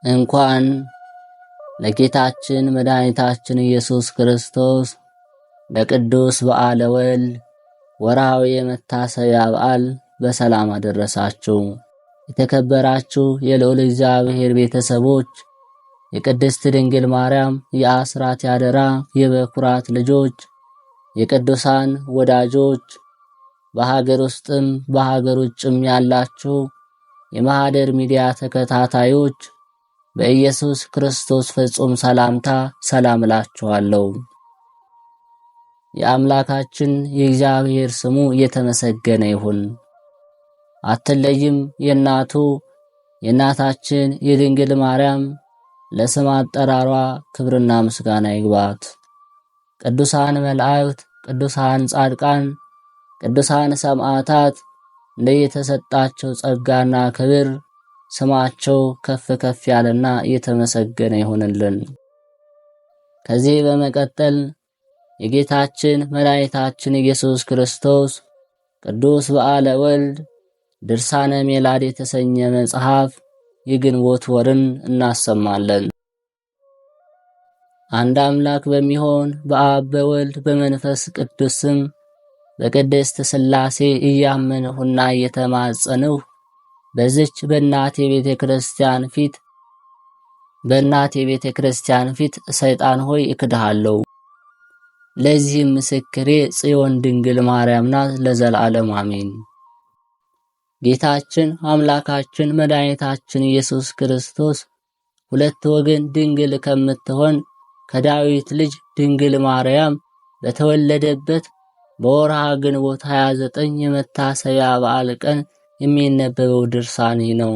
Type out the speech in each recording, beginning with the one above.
እንኳን ለጌታችን መድኃኒታችን ኢየሱስ ክርስቶስ ለቅዱስ በዓለ ወልድ ወርሃዊ የመታሰቢያ በዓል በሰላም አደረሳችሁ። የተከበራችሁ የልዑል እግዚአብሔር ቤተሰቦች፣ የቅድስት ድንግል ማርያም የአስራት ያደራ የበኩራት ልጆች፣ የቅዱሳን ወዳጆች፣ በሀገር ውስጥም በሀገር ውጭም ያላችሁ የማኅደር ሚዲያ ተከታታዮች በኢየሱስ ክርስቶስ ፍጹም ሰላምታ ሰላም እላችኋለሁ። የአምላካችን የእግዚአብሔር ስሙ የተመሰገነ ይሁን። አትለይም የእናታችን የድንግል ማርያም ለስም አጠራሯ ክብርና ምስጋና ይግባት። ቅዱሳን መላእክት፣ ቅዱሳን ጻድቃን፣ ቅዱሳን ሰማዕታት እንደየተሰጣቸው ጸጋና ክብር ስማቸው ከፍ ከፍ ያለና የተመሰገነ ይሁንልን። ከዚህ በመቀጠል የጌታችን መድኃኒታችን ኢየሱስ ክርስቶስ ቅዱስ በዓለ ወልድ ድርሳነ ሜላድ የተሰኘ መጽሐፍ የግንቦት ወርን እናሰማለን። አንድ አምላክ በሚሆን በአብ በወልድ በመንፈስ ቅዱስ ስም በቅድስት ሥላሴ እያመንሁና እየተማጸንሁ በዚች በእናቴ ቤተ ክርስቲያን ፊት ሰይጣን ሆይ እክድሃለሁ። ለዚህም ምስክሬ ጽዮን ድንግል ማርያም ናት፣ ለዘላለም አሜን። ጌታችን አምላካችን መድኃኒታችን ኢየሱስ ክርስቶስ ሁለት ወገን ድንግል ከምትሆን ከዳዊት ልጅ ድንግል ማርያም በተወለደበት በወርሃ ግንቦት 29 የመታሰቢያ በዓል ቀን የሚነበበው ድርሳን ነው።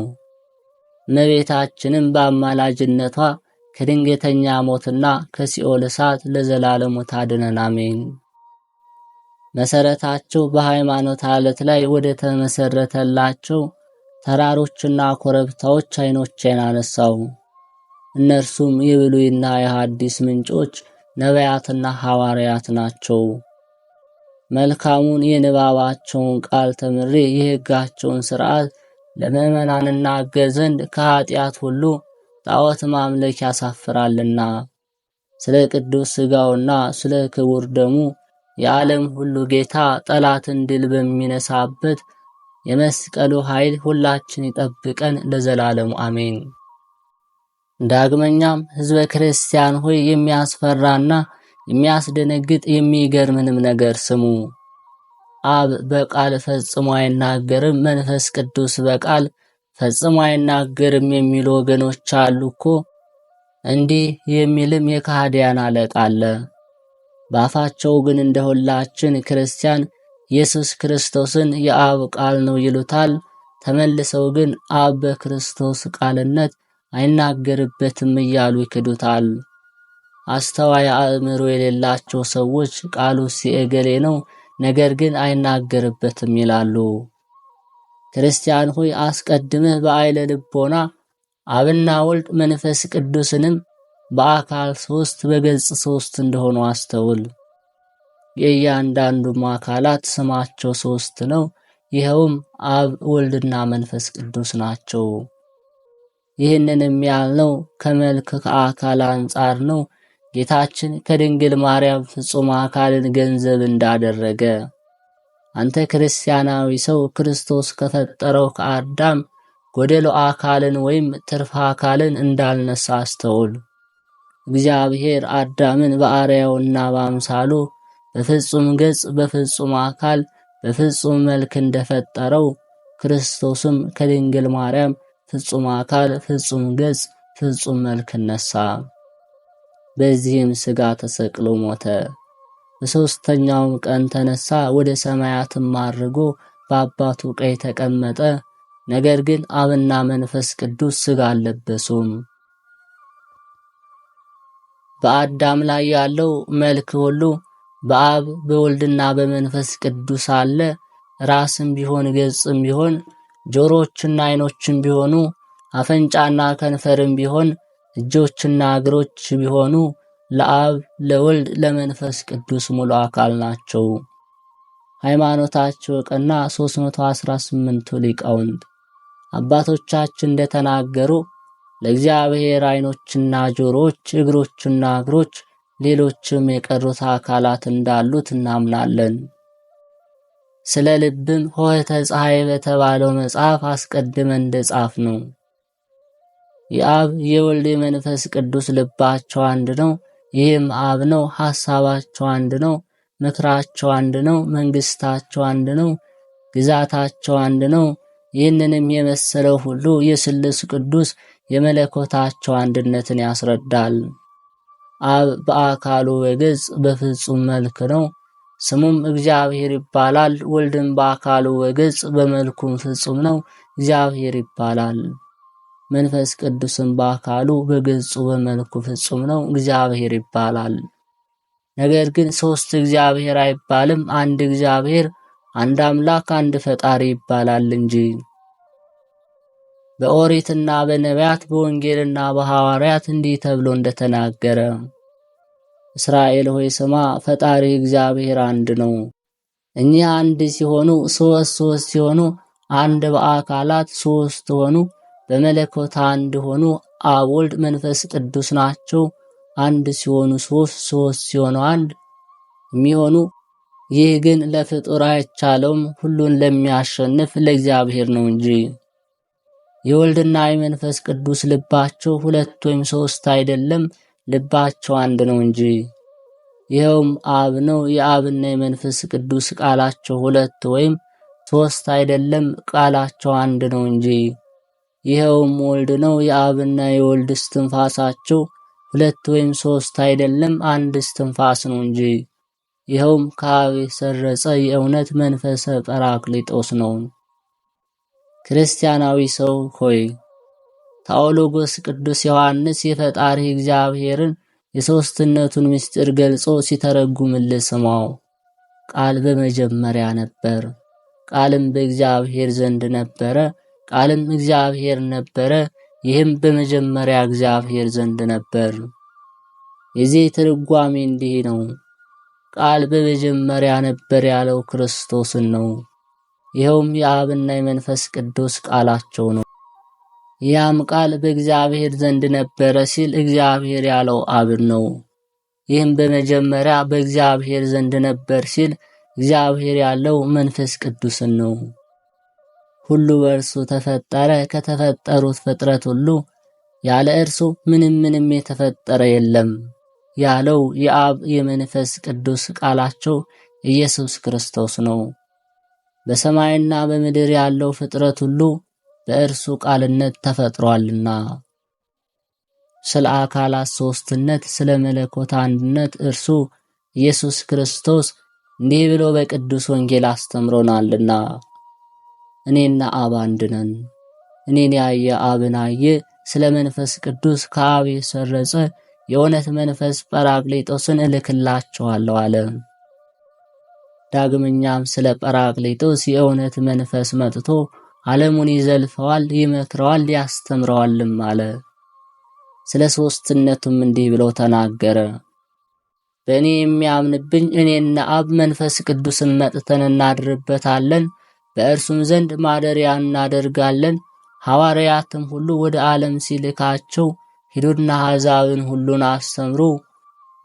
እመቤታችንም በአማላጅነቷ ከድንገተኛ ሞትና ከሲኦል እሳት ለዘላለሙ ታድነን፣ አሜን። መሰረታቸው በሃይማኖት ዓለት ላይ ወደ ተመሰረተላቸው ተራሮችና ኮረብታዎች ዓይኖቼን አነሳሁ። እነርሱም የብሉይና የሐዲስ ምንጮች ነቢያትና ሐዋርያት ናቸው። መልካሙን የንባባቸውን ቃል ተምሬ የሕጋቸውን ሥርዓት ለምእመናን እናገር ዘንድ ከኀጢአት ሁሉ ጣዖት ማምለክ ያሳፍራልና ስለ ቅዱስ ሥጋውና ስለ ክቡር ደሙ የዓለም ሁሉ ጌታ ጠላትን ድል በሚነሳበት የመስቀሉ ኃይል ሁላችን ይጠብቀን ለዘላለሙ አሜን። ዳግመኛም ሕዝበ ክርስቲያን ሆይ የሚያስፈራና የሚያስደነግጥ የሚገርምንም ነገር ስሙ። አብ በቃል ፈጽሞ አይናገርም፣ መንፈስ ቅዱስ በቃል ፈጽሞ አይናገርም የሚሉ ወገኖች አሉ እኮ። እንዲህ የሚልም የካህዲያን አለቃ አለ። በአፋቸው ግን እንደ ሁላችን ክርስቲያን ኢየሱስ ክርስቶስን የአብ ቃል ነው ይሉታል። ተመልሰው ግን አብ በክርስቶስ ቃልነት አይናገርበትም እያሉ ይክዱታል። አስተዋይ አእምሮ የሌላቸው ሰዎች ቃሉስ የእገሌ ነው፣ ነገር ግን አይናገርበትም ይላሉ። ክርስቲያን ሆይ አስቀድመህ በኃይለ ልቦና አብና ወልድ መንፈስ ቅዱስንም በአካል 3 በገጽ 3 እንደሆኑ አስተውል። የእያንዳንዱም አካላት ስማቸው 3 ነው። ይኸውም አብ ወልድና መንፈስ ቅዱስ ናቸው። ይህንንም ያልነው ከመልክ ከአካል አንጻር ነው። ጌታችን ከድንግል ማርያም ፍጹም አካልን ገንዘብ እንዳደረገ አንተ ክርስቲያናዊ ሰው ክርስቶስ ከፈጠረው ከአዳም ጎደሎ አካልን ወይም ትርፍ አካልን እንዳልነሳ አስተውል። እግዚአብሔር አዳምን በአርአያውና በአምሳሉ በፍጹም ገጽ በፍጹም አካል በፍጹም መልክ እንደፈጠረው ክርስቶስም ከድንግል ማርያም ፍጹም አካል ፍጹም ገጽ ፍጹም መልክ ነሳ። በዚህም ሥጋ ተሰቅሎ ሞተ። በሦስተኛውም ቀን ተነሳ፣ ወደ ሰማያትም አርጎ በአባቱ ቀኝ ተቀመጠ። ነገር ግን አብና መንፈስ ቅዱስ ሥጋ አልለበሱም። በአዳም ላይ ያለው መልክ ሁሉ በአብ በወልድና በመንፈስ ቅዱስ አለ። ራስም ቢሆን ገጽም ቢሆን ጆሮችና ዓይኖችም ቢሆኑ አፍንጫና ከንፈርም ቢሆን እጆችና እግሮች ቢሆኑ ለአብ ለወልድ ለመንፈስ ቅዱስ ሙሉ አካል ናቸው። ሃይማኖታቸው ቀና 318ቱ ሊቃውንት አባቶቻችን እንደተናገሩ ለእግዚአብሔር ዓይኖችና ጆሮዎች፣ እግሮችና እግሮች፣ ሌሎችም የቀሩት አካላት እንዳሉት እናምናለን። ስለ ልብም ሆህተ ፀሐይ በተባለው መጽሐፍ አስቀድመን እንደጻፍ ነው የአብ የወልድ የመንፈስ ቅዱስ ልባቸው አንድ ነው። ይህም አብ ነው። ሐሳባቸው አንድ ነው። ምክራቸው አንድ ነው። መንግስታቸው አንድ ነው። ግዛታቸው አንድ ነው። ይህንንም የመሰለው ሁሉ የሥሉስ ቅዱስ የመለኮታቸው አንድነትን ያስረዳል። አብ በአካሉ በገጽ በፍጹም መልክ ነው። ስሙም እግዚአብሔር ይባላል። ወልድም በአካሉ በገጽ በመልኩም ፍጹም ነው። እግዚአብሔር ይባላል። መንፈስ ቅዱስም በአካሉ በገጹ በመልኩ ፍጹም ነው። እግዚአብሔር ይባላል። ነገር ግን ሦስት እግዚአብሔር አይባልም። አንድ እግዚአብሔር፣ አንድ አምላክ፣ አንድ ፈጣሪ ይባላል እንጂ። በኦሪትና በነቢያት በወንጌልና በሐዋርያት እንዲህ ተብሎ እንደተናገረ እስራኤል ሆይ ስማ፣ ፈጣሪ እግዚአብሔር አንድ ነው። እኚህ አንድ ሲሆኑ ሦስት ሲሆኑ አንድ በአካላት ሦስት ሆኑ፣ በመለኮት አንድ ሆኑ። አብ ወልድ መንፈስ ቅዱስ ናቸው። አንድ ሲሆኑ ሦስት ሲሆኑ አንድ የሚሆኑ። ይህ ግን ለፍጡር አይቻለውም፣ ሁሉን ለሚያሸንፍ ለእግዚአብሔር ነው እንጂ። የወልድና የመንፈስ ቅዱስ ልባቸው ሁለት ወይም ሦስት አይደለም፣ ልባቸው አንድ ነው እንጂ። ይኸውም አብ ነው። የአብና የመንፈስ ቅዱስ ቃላቸው ሁለት ወይም ሦስት አይደለም፣ ቃላቸው አንድ ነው እንጂ። ይኸውም ወልድ ነው። የአብና የወልድ እስትንፋሳቸው ሁለት ወይም ሦስት አይደለም፣ አንድ እስትንፋስ ነው እንጂ። ይኸውም ከአብ የሰረጸ የእውነት መንፈሰ ጰራቅሊጦስ ነው። ክርስቲያናዊ ሰው ሆይ ታኦሎጎስ ቅዱስ ዮሐንስ የፈጣሪ እግዚአብሔርን የሦስትነቱን ምስጢር ገልጾ ሲተረጉምልህ ስማው። ቃል በመጀመሪያ ነበር፣ ቃልም በእግዚአብሔር ዘንድ ነበረ፣ ቃልም እግዚአብሔር ነበረ። ይህም በመጀመሪያ እግዚአብሔር ዘንድ ነበር። የዚህ ትርጓሜ እንዲህ ነው። ቃል በመጀመሪያ ነበር ያለው ክርስቶስን ነው። ይኸውም የአብና የመንፈስ ቅዱስ ቃላቸው ነው። ያም ቃል በእግዚአብሔር ዘንድ ነበረ ሲል እግዚአብሔር ያለው አብን ነው። ይህም በመጀመሪያ በእግዚአብሔር ዘንድ ነበር ሲል እግዚአብሔር ያለው መንፈስ ቅዱስን ነው። ሁሉ በእርሱ ተፈጠረ፣ ከተፈጠሩት ፍጥረት ሁሉ ያለ እርሱ ምንም የተፈጠረ የለም ያለው የአብ የመንፈስ ቅዱስ ቃላቸው ኢየሱስ ክርስቶስ ነው። በሰማይና በምድር ያለው ፍጥረት ሁሉ በእርሱ ቃልነት ተፈጥሯልና። ስለ አካላት ሦስትነት፣ ስለ መለኮት አንድነት እርሱ ኢየሱስ ክርስቶስ እንዲህ ብሎ በቅዱስ ወንጌል አስተምሮናልና እኔና አብ አንድ ነን። እኔን ያየ አብን አየ። ስለ መንፈስ ቅዱስ ከአብ የሰረጸ የእውነት መንፈስ ጰራቅሊጦስን እልክላችኋለሁ አለ። ዳግመኛም ስለ ጰራቅሊጦስ የእውነት መንፈስ መጥቶ ዓለሙን ይዘልፈዋል፣ ይመክረዋል፣ ያስተምረዋልም አለ። ስለ ሦስትነቱም እንዲህ ብሎ ተናገረ። በእኔ የሚያምንብኝ እኔና አብ መንፈስ ቅዱስን መጥተን እናድርበታለን፣ በእርሱም ዘንድ ማደሪያ እናደርጋለን። ሐዋርያትም ሁሉ ወደ ዓለም ሲልካቸው ሂዱና አሕዛብን ሁሉን አስተምሩ፣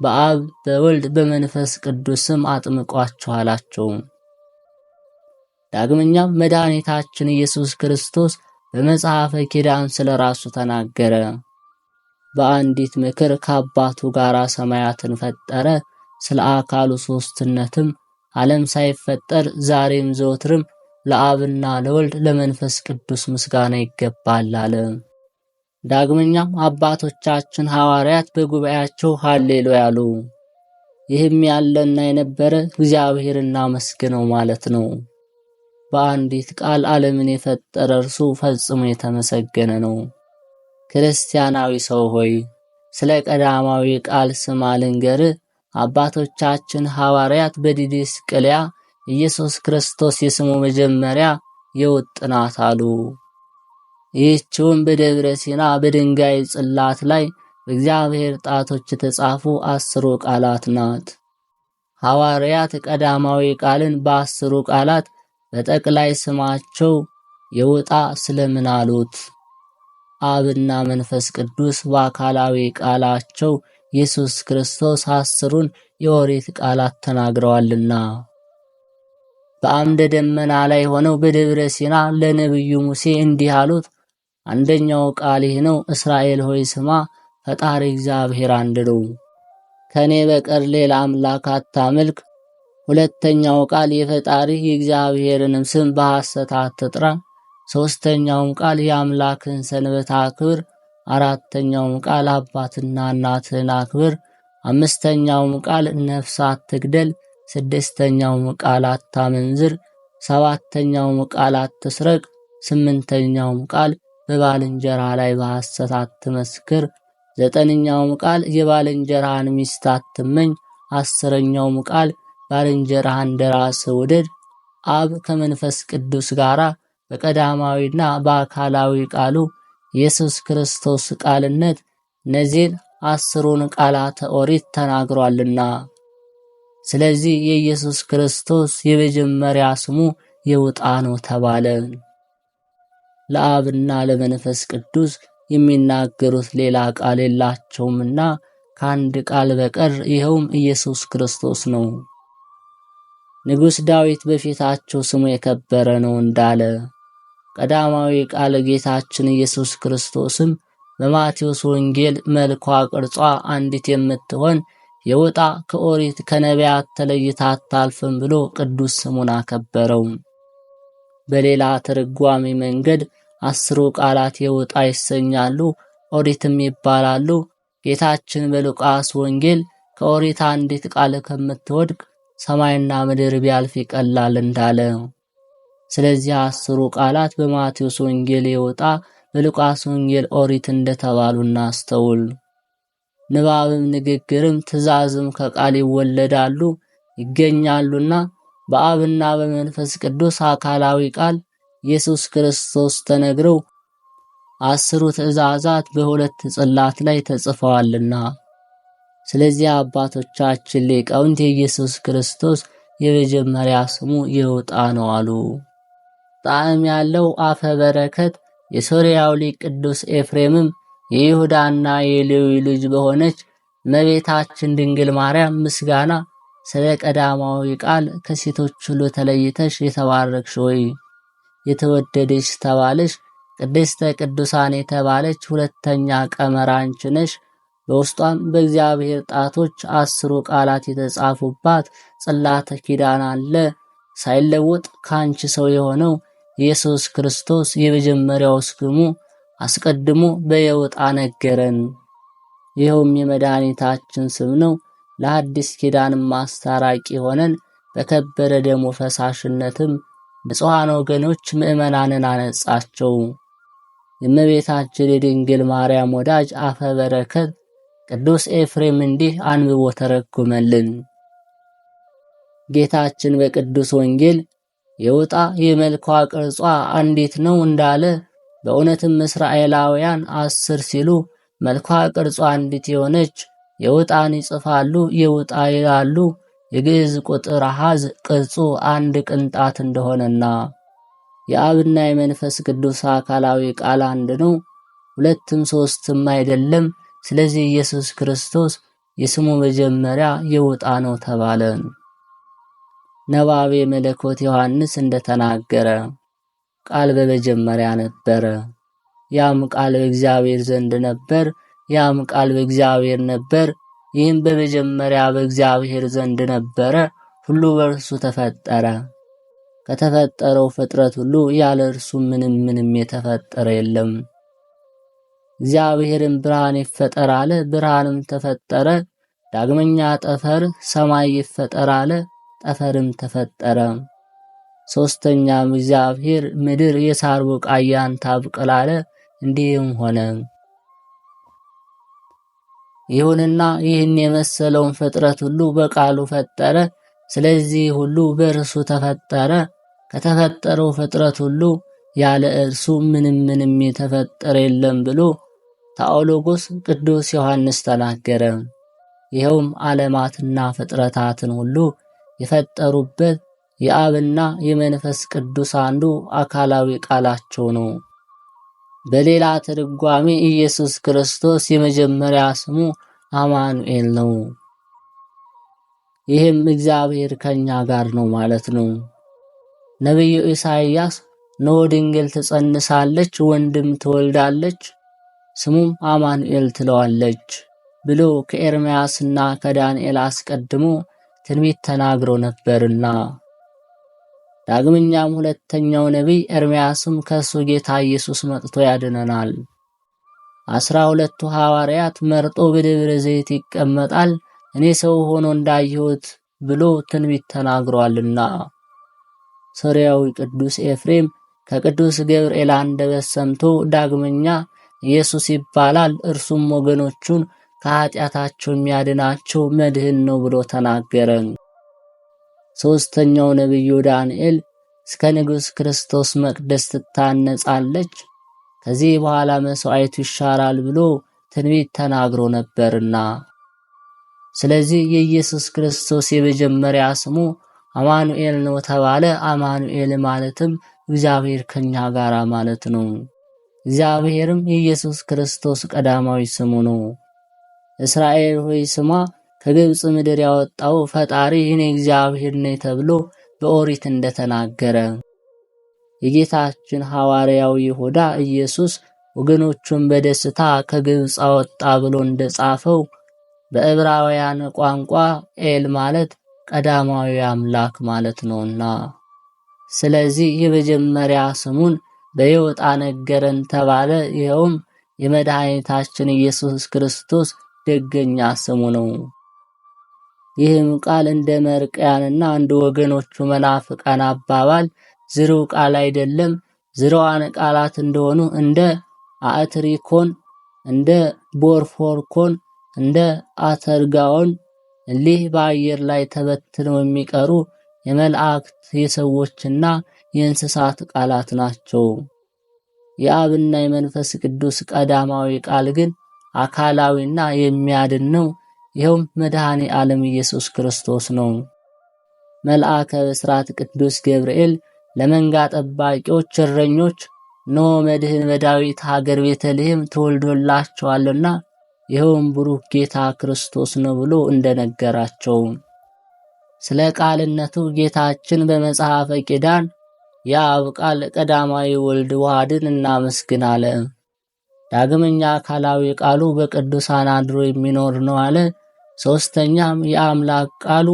በአብ በወልድ በመንፈስ ቅዱስ ስም አጥምቋቸው አላቸው። ዳግመኛም መድኃኒታችን ኢየሱስ ክርስቶስ በመጽሐፈ ኪዳን ስለ ራሱ ተናገረ። በአንዲት ምክር ከአባቱ ጋር ሰማያትን ፈጠረ። ስለ አካሉ ሦስትነትም ዓለም ሳይፈጠር ዛሬም ዘወትርም ለአብና ለወልድ ለመንፈስ ቅዱስ ምስጋና ይገባል አለ። ዳግመኛም አባቶቻችን ሐዋርያት በጉባኤያቸው ሃሌሉያ አሉ። ይህም ያለና የነበረ እግዚአብሔርን እናመስግነው ማለት ነው። በአንዲት ቃል ዓለምን የፈጠረ እርሱ ፈጽሞ የተመሰገነ ነው። ክርስቲያናዊ ሰው ሆይ ስለ ቀዳማዊ ቃል ስም ልንገርህ። አባቶቻችን ሐዋርያት በዲድስቅልያ ኢየሱስ ክርስቶስ የስሙ መጀመሪያ የውጥ ናት አሉ። ይህችውም በደብረ ሲና በድንጋይ ጽላት ላይ በእግዚአብሔር ጣቶች የተጻፉ 10 ቃላት ናት። ሐዋርያት ቀዳማዊ ቃልን በ10 ቃላት በጠቅላይ ስማቸው የውጣ ስለምን አሉት? አብና መንፈስ ቅዱስ በአካላዊ ቃላቸው ኢየሱስ ክርስቶስ 10ሩን የኦሪት ቃላት ተናግረዋልና። በአምደ ደመና ላይ ሆነው በደብረ ሲና ለነቢዩ ሙሴ እንዲህ አሉት። አንደኛው ቃል ይህ ነው፣ እስራኤል ሆይ ስማ፣ ፈጣሪ እግዚአብሔር አንድ ነው። ከኔ በቀር ሌላ አምላክ አታምልክ። ሁለተኛው ቃል የፈጣሪ የእግዚአብሔርንም ስም በሐሰት አትጥራ። ሶስተኛውም ቃል የአምላክን ሰንበት አክብር። አራተኛውም ቃል አባትና እናትህን አክብር። አምስተኛውም ቃል ነፍስ አትግደል። ስድስተኛውም ቃል አታመንዝር። ሰባተኛውም ቃል አትስረቅ። ስምንተኛውም ቃል በባልንጀራ ላይ በሐሰት አትመስክር። ዘጠነኛውም ቃል የባልንጀራህን ሚስት አትመኝ። አስረኛውም ቃል ባልንጀራህን እንደራስህ ውደድ። አብ ከመንፈስ ቅዱስ ጋር በቀዳማዊና በአካላዊ ቃሉ ኢየሱስ ክርስቶስ ቃልነት እነዚህን 10ሩን ቃላተ ኦሪት ተናግሯልና። ስለዚህ የኢየሱስ ክርስቶስ የመጀመሪያ ስሙ የውጣ ነው ተባለ። ለአብና ለመንፈስ ቅዱስ የሚናገሩት ሌላ ቃል የላቸውምና ከአንድ ቃል በቀር ይኸውም ኢየሱስ ክርስቶስ ነው። ንጉሥ ዳዊት በፊታቸው ስሙ የከበረ ነው እንዳለ ቀዳማዊ ቃል ጌታችን ኢየሱስ ክርስቶስም በማቴዎስ ወንጌል መልኳ ቅርጿ አንዲት የምትሆን የውጣ ከኦሪት ከነቢያት ተለይታ አታልፍም ብሎ ቅዱስ ስሙን አከበረው። በሌላ ትርጓሜ መንገድ 10ሩ ቃላት የውጣ ይሰኛሉ፣ ኦሪትም ይባላሉ። ጌታችን በሉቃስ ወንጌል ከኦሪት አንዲት ቃል ከምትወድቅ ሰማይና ምድር ቢያልፍ ይቀላል እንዳለ፣ ስለዚህ 10ሩ ቃላት በማቴዎስ ወንጌል የውጣ በሉቃስ ወንጌል ኦሪት እንደተባሉ እናስተውል። ንባብም ንግግርም ትእዛዝም ከቃል ይወለዳሉ ይገኛሉና በአብና በመንፈስ ቅዱስ አካላዊ ቃል ኢየሱስ ክርስቶስ ተነግረው 10ሩ ትእዛዛት በሁለት ጽላት ላይ ተጽፈዋልና። ስለዚህ አባቶቻችን ሊቃውንት የኢየሱስ ክርስቶስ የመጀመሪያ ስሙ የውጣ ነው አሉ። ጣዕም ያለው አፈ በረከት የሶርያው ሊቅ ቅዱስ ኤፍሬምም የይሁዳና የሌዊ ልጅ በሆነች እመቤታችን ድንግል ማርያም ምስጋና ስለ ቀዳማዊ ቃል ከሴቶች ሁሉ ተለይተሽ የተባረክሽ ሆይ የተወደደሽ ተባለሽ። ቅድስተ ቅዱሳን የተባለች ሁለተኛ ቀመር አንቺ ነሽ። በውስጧም በእግዚአብሔር ጣቶች 10ሩ ቃላት የተጻፉባት ጽላተ ኪዳን አለ። ሳይለወጥ ካንቺ ሰው የሆነው ኢየሱስ ክርስቶስ የመጀመሪያው ስሙ አስቀድሞ በየውጣ ነገረን። ይኸውም የመድኃኒታችን ስም ነው። ለአዲስ ኪዳንም ማስታራቂ ሆነን በከበረ ደሙ ፈሳሽነትም ንጹሐን ወገኖች ምእመናንን አነጻቸው። የእመቤታችን የድንግል ማርያም ወዳጅ አፈ በረከት ቅዱስ ኤፍሬም እንዲህ አንብቦ ተረጎመልን። ጌታችን በቅዱስ ወንጌል የውጣ የመልኳ ቅርጿ አንዲት ነው እንዳለ በእውነትም እስራኤላውያን 10 ሲሉ መልኳ ቅርጿ አንዲት የሆነች የውጣን ይጽፋሉ፣ የውጣ ይላሉ። የግዕዝ ቁጥር አሃዝ ቅርጹ አንድ ቅንጣት እንደሆነና የአብና የመንፈስ ቅዱስ አካላዊ ቃል አንድ ነው፣ ሁለትም ሶስትም አይደለም። ስለዚህ ኢየሱስ ክርስቶስ የስሙ መጀመሪያ የውጣ ነው ተባለ። ነባቤ መለኮት ዮሐንስ እንደተናገረ ቃል በመጀመሪያ ነበረ፣ ያም ቃል በእግዚአብሔር ዘንድ ነበር፣ ያም ቃል በእግዚአብሔር ነበር፣ ይህም በመጀመሪያ በእግዚአብሔር ዘንድ ነበረ። ሁሉ በእርሱ ተፈጠረ፣ ከተፈጠረው ፍጥረት ሁሉ ያለ እርሱ ምንም የተፈጠረ የለም። እግዚአብሔርም ብርሃን ይፈጠር አለ፣ ብርሃንም ተፈጠረ። ዳግመኛ ጠፈር ሰማይ ይፈጠር አለ፣ ጠፈርም ተፈጠረ። ሶስተኛም እግዚአብሔር ምድር የሳር ቡቃያን ታብቅል አለ፣ እንዲህም ሆነ። ይሁንና ይህን የመሰለውን ፍጥረት ሁሉ በቃሉ ፈጠረ። ስለዚህ ሁሉ በእርሱ ተፈጠረ። ከተፈጠረው ፍጥረት ሁሉ ያለ እርሱ ምንም የተፈጠረ የለም ብሎ ታኦሎጎስ ቅዱስ ዮሐንስ ተናገረ። ይኸውም ዓለማትና ፍጥረታትን ሁሉ የፈጠሩበት የአብና የመንፈስ ቅዱስ አንዱ አካላዊ ቃላቸው ነው። በሌላ ትርጓሜ ኢየሱስ ክርስቶስ የመጀመሪያ ስሙ አማኑኤል ነው። ይህም እግዚአብሔር ከኛ ጋር ነው ማለት ነው። ነቢዩ ኢሳይያስ እነሆ ድንግል ትጸንሳለች፣ ወንድም ትወልዳለች፣ ስሙም አማኑኤል ትለዋለች ብሎ ከኤርምያስና ከዳንኤል አስቀድሞ ትንቢት ተናግሮ ነበርና። ዳግመኛም ሁለተኛው ነቢይ ኤርምያስም ከሱ ጌታ ኢየሱስ መጥቶ ያድነናል፣ 12ቱ ሐዋርያት መርጦ በደብረ ዘይት ይቀመጣል፣ እኔ ሰው ሆኖ እንዳየሁት ብሎ ትንቢት ተናግሯልና። ሶርያዊ ቅዱስ ኤፍሬም ከቅዱስ ገብርኤል አንደበት ሰምቶ ዳግመኛ ኢየሱስ ይባላል፣ እርሱም ወገኖቹን ከኃጢአታቸው የሚያድናቸው መድህን ነው ብሎ ተናገረ። ሦስተኛው ነቢዩ ዳንኤል እስከ ንጉሥ ክርስቶስ መቅደስ ትታነጻለች፣ ከዚህ በኋላ መሥዋዕቱ ይሻራል ብሎ ትንቢት ተናግሮ ነበርና። ስለዚህ የኢየሱስ ክርስቶስ የመጀመሪያ ስሙ አማኑኤል ነው ተባለ። አማኑኤል ማለትም እግዚአብሔር ከኛ ጋር ማለት ነው። እግዚአብሔርም የኢየሱስ ክርስቶስ ቀዳማዊ ስሙ ነው። እስራኤል ሆይ ስማ፣ ከግብፅ ምድር ያወጣው ፈጣሪ እኔ እግዚአብሔር ነኝ ተብሎ በኦሪት እንደተናገረ፣ የጌታችን ሐዋርያው ይሁዳ ኢየሱስ ወገኖቹን በደስታ ከግብፅ አወጣ ብሎ እንደጻፈው በዕብራውያን ቋንቋ ኤል ማለት ቀዳማዊ አምላክ ማለት ነውና። ስለዚህ የመጀመሪያ ስሙን በይወጣ ነገረን ተባለ። ይኸውም የመድኃኒታችን ኢየሱስ ክርስቶስ ደገኛ ስሙ ነው። ይህም ቃል እንደ መርቅያንና እንደ ወገኖቹ መናፍቃን አባባል ዝርው ቃል አይደለም። ዝርዋን ቃላት እንደሆኑ እንደ አእትሪኮን፣ እንደ ቦርፎርኮን፣ እንደ አተርጋውን እሊህ በአየር ላይ ተበትነው የሚቀሩ የመላእክት የሰዎችና የእንስሳት ቃላት ናቸው። የአብና የመንፈስ ቅዱስ ቀዳማዊ ቃል ግን አካላዊና የሚያድን ነው። ይኸውም መድኃኔ ዓለም ኢየሱስ ክርስቶስ ነው። መልአከ ብስራት ቅዱስ ገብርኤል ለመንጋ ጠባቂዎች እረኞች እነሆ መድህን በዳዊት ሀገር ቤተልሔም ተወልዶላቸዋልና ይኸውም ብሩክ ጌታ ክርስቶስ ነው ብሎ እንደነገራቸው፣ ስለ ቃልነቱ ጌታችን በመጽሐፈ ኪዳን የአብ ቃል ቀዳማዊ ወልድ ዋህድን እናመስግን አለ። ዳግመኛ አካላዊ ቃሉ በቅዱሳን አድሮ የሚኖር ነው አለ። ሦስተኛም የአምላክ ቃሉ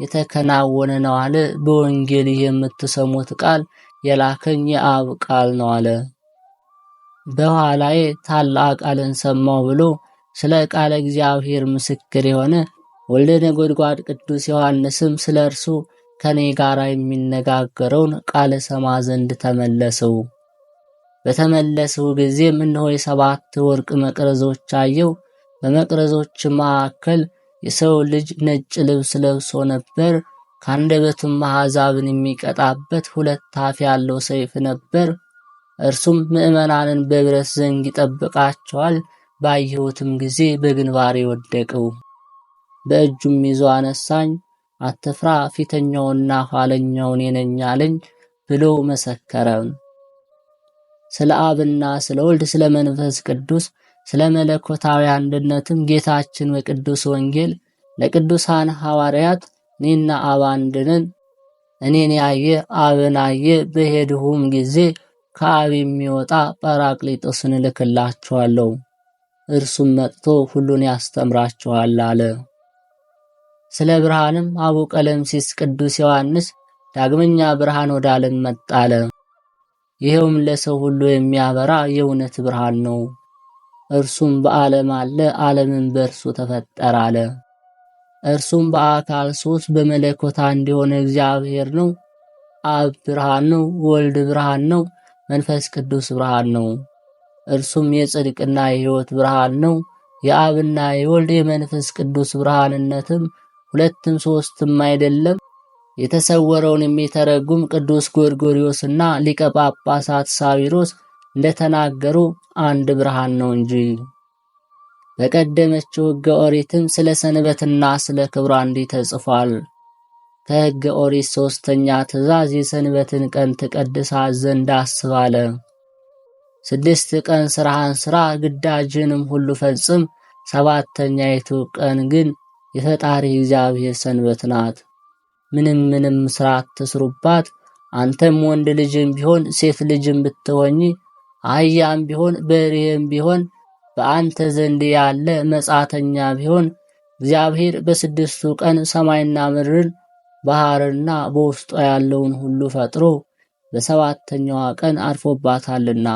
የተከናወነ ነው አለ። በወንጌል የምትሰሙት ቃል የላከኝ የአብ ቃል ነው አለ። በኋላዬ ታላቅ ቃልን ሰማሁ ብሎ ስለ ቃለ እግዚአብሔር ምስክር የሆነ ወልደ ነጎድጓድ ቅዱስ ዮሐንስም ስለ እርሱ ከኔ ጋር የሚነጋገረውን ቃለ ሰማ ዘንድ ተመለሰው። በተመለሰው ጊዜም እነሆ የሰባት ወርቅ መቅረዞች አየው። በመቅረዞች መካከል የሰው ልጅ ነጭ ልብስ ለብሶ ነበር። ከአንደበቱም አሕዛብን የሚቀጣበት ሁለት አፍ ያለው ሰይፍ ነበር። እርሱም ምዕመናንን በብረት ዘንግ ይጠብቃቸዋል። ባየሁትም ጊዜ በግንባሬ ወደቅሁ። በእጁም ይዞ አነሳኝ። አትፍራ፣ ፊተኛውና ኋለኛውን እኔ ነኝ አለኝ ብሎ መሰከረ። ስለ አብና ስለ ወልድ ስለ መንፈስ ቅዱስ ስለ መለኮታዊ አንድነትም ጌታችን በቅዱስ ወንጌል ለቅዱሳን ሐዋርያት እኔና አብ አንድ ነን፣ እኔን ያየ አብን አየ፣ በሄድሁም ጊዜ ከአብ የሚወጣ ጰራቅሊጦስን እልክላችኋለሁ፣ እርሱም መጥቶ ሁሉን ያስተምራችኋል አለ። ስለ ብርሃንም አቡ ቀለምሲስ ቅዱስ ዮሐንስ ዳግመኛ ብርሃን ወደ ዓለም መጣ አለ። ይኸውም ለሰው ሁሉ የሚያበራ የእውነት ብርሃን ነው። እርሱም በዓለም አለ፣ ዓለምን በእርሱ ተፈጠረ አለ። እርሱም በአካል ሦስት በመለኮት አንድ የሆነ እግዚአብሔር ነው። አብ ብርሃን ነው፣ ወልድ ብርሃን ነው፣ መንፈስ ቅዱስ ብርሃን ነው። እርሱም የጽድቅና የሕይወት ብርሃን ነው። የአብና የወልድ የመንፈስ ቅዱስ ብርሃንነትም ሁለትም ሦስትም አይደለም። የተሰወረውን የሚተረጉም ቅዱስ ጎርጎርዮስና ሊቀ ጳጳሳት ሳዊሮስ እንደተናገሩ አንድ ብርሃን ነው እንጂ። በቀደመችው ሕገ ኦሪትም ስለ ሰንበትና ስለ ክብሯ እንዲህ ተጽፏል። ከሕገ ኦሪት ሦስተኛ ትእዛዝ የሰንበትን ቀን ትቀድሳት ዘንድ አስብ አለ። 6 ቀን ሥራህን ሥራ፣ ግዳጅንም ሁሉ ፈጽም። 7ተኛይቱ ቀን ግን የፈጣሪ እግዚአብሔር ሰንበት ናት። ምንም ሥራ አትስሩባት። አንተም ወንድ ልጅም ቢሆን ሴት ልጅም ብትሆኚ፣ አህያም ቢሆን በሬም ቢሆን በአንተ ዘንድ ያለ መጻተኛ ቢሆን እግዚአብሔር በ6ቱ ቀን ሰማይና ምድርን ባህርና በውስጧ ያለውን ሁሉ ፈጥሮ በ7ተኛዋ ቀን አርፎባታልና፣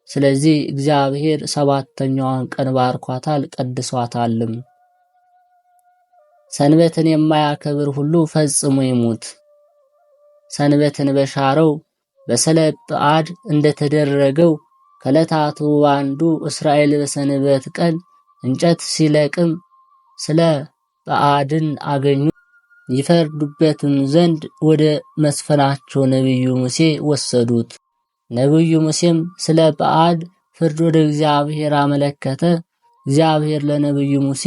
ስለዚህ እግዚአብሔር 7ተኛዋን ቀን ባርኳታል ቀድሷታልም። ሰንበትን የማያከብር ሁሉ ፈጽሞ ይሙት። ሰንበትን በሻረው በሰለጰዓድ እንደተደረገው ከዕለታቱ አንዱ እስራኤል በሰንበት ቀን እንጨት ሲለቅም ስለ በዓድን አገኙ። ይፈርዱበትም ዘንድ ወደ መስፈናቸው ነቢዩ ሙሴ ወሰዱት። ነቢዩ ሙሴም ስለ በዓድ ፍርድ ወደ እግዚአብሔር አመለከተ። እግዚአብሔር ለነቢዩ ሙሴ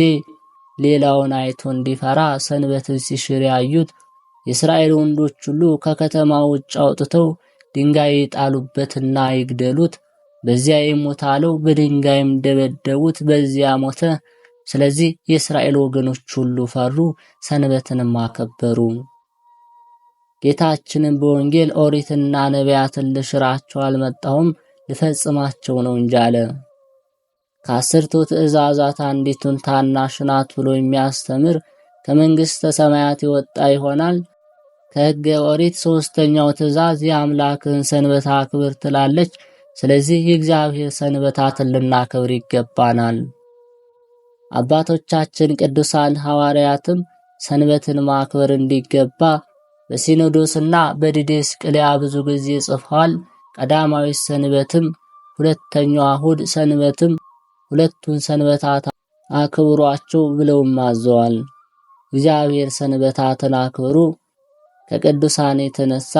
ሌላውን አይቶ እንዲፈራ ሰንበትን ሲሽር ያዩት የእስራኤል ወንዶች ሁሉ ከከተማ ውጭ አውጥተው ድንጋይ ይጣሉበትና ይግደሉት፣ በዚያ ይሞት አለው። በድንጋይም ደበደቡት፣ በዚያ ሞተ። ስለዚህ የእስራኤል ወገኖች ሁሉ ፈሩ፣ ሰንበትንም አከበሩ። ጌታችንም በወንጌል ኦሪትና ነቢያትን ልሽራቸው አልመጣሁም ልፈጽማቸው ነው እንጂ አለ። ከ10ቱ ትእዛዛት አንዲቱን ታናሽ ናት ብሎ የሚያስተምር ከመንግሥተ ሰማያት የወጣ ይሆናል። ከሕገ ኦሪት 3ኛው ትእዛዝ የአምላክን ሰንበት አክብር ትላለች። ስለዚህ የእግዚአብሔር ሰንበታትን ልናከብር ይገባናል። አባቶቻችን ቅዱሳን ሐዋርያትም ሰንበትን ማክበር እንዲገባ በሲኖዶስና በዲድስቅልያ ብዙ ጊዜ ጽፈዋል። ቀዳማዊ ሰንበትም፣ ሁለተኛው እሁድ ሰንበትም ሁለቱን ሰንበታት አክብሯቸው ብለውም አዘዋል። እግዚአብሔር ሰንበታትን አክብሩ፣ ከቅዱሳን የተነሳ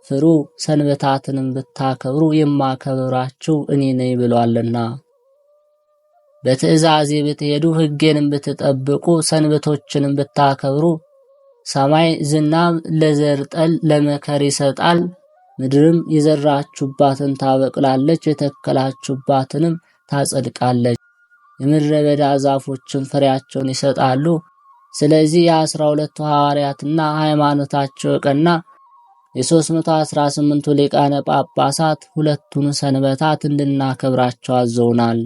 ፍሩ፣ ሰንበታትንም ብታከብሩ የማከብራችሁ እኔ ነኝ ብሏልና። በትእዛዜ ብትሄዱ ሕጌንም ብትጠብቁ ሰንበቶችንም ብታከብሩ ሰማይ ዝናብ ለዘር ጠል ለመከር ይሰጣል፣ ምድርም የዘራችሁባትን ታበቅላለች፣ የተከላችሁባትንም ታጸድቃለች፣ የምድረ በዳ ዛፎችን ፍሬያቸውን ይሰጣሉ። ስለዚህ የ12ቱ ሐዋርያትና ሃይማኖታቸው የቀና የ318ቱ ሊቃነ ጳጳሳት ሁለቱን ሰንበታት እንድናከብራቸው አዘውናል።